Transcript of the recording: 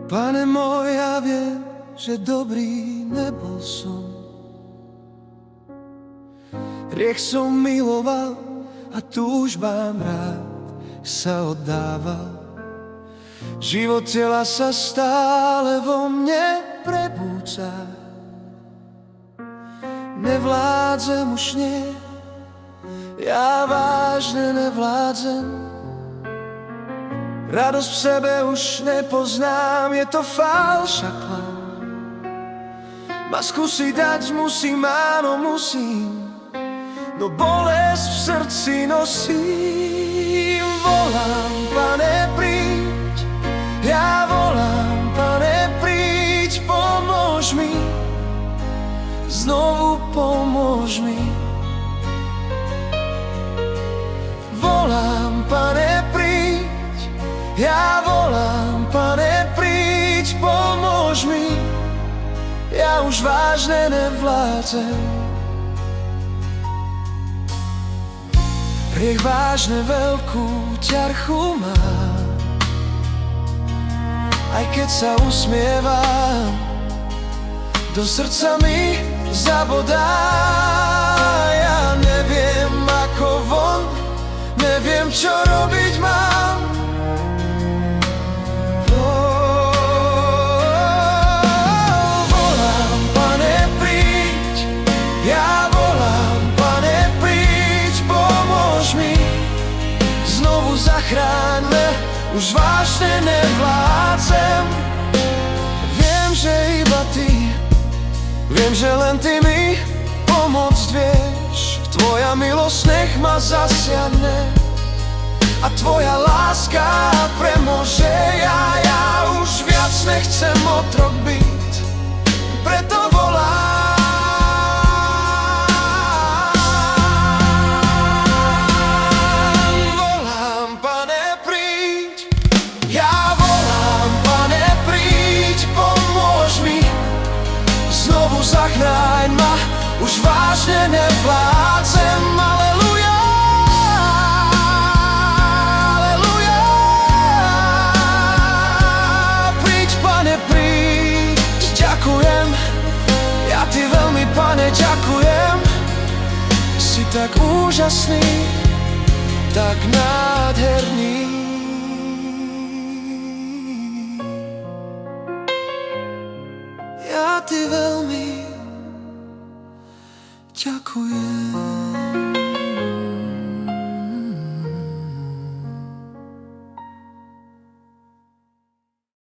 Pane môj, ja viem, že dobrý nebol som. Hriech som miloval a túžbám rád sa oddával. Život tela sa stále vo mne prebúca. Nevládzem už nie, ja vážne nevládzem. Radosť v sebe už nepoznám, je to falš a klam. Masku si dať musím, áno musím, no bolesť v srdci nosím. Volám, Pane, príď, ja volám, Pane, príď, pomôž mi, znovu pomôž mi. Volám, Pane, príď, ja volám, Pane, príď, pomôž mi, ja už vážne nevládzem. Hriech vážne veľkú ťarchu má, aj keď sa usmievam, do srdca mi zabodá. Ja neviem ako von, neviem čo robiť mám. Volám, Pane, príď, ja volám, Pane, príď, pomôž mi, znovu zachráňme, už vážne nevládzem. Viem, že iba ty, viem, že len ty mi pomôcť vieš. Tvoja milosť nech ma zasiahne a tvoja láska premôže. Ja už viac nechcem otrok byť, preto volám. Volám, Pane, príď, ja volám, Pane, príď, pomôž mi, znovu zachráň ma, už vážne nevládzem. Aleluja, aleluja. Príď, Pane, príď, ďakujem, ja ti veľmi, Pane, ďakujem. Si tak úžasný, tak nádherný. Ja ti veľmi ďakujem.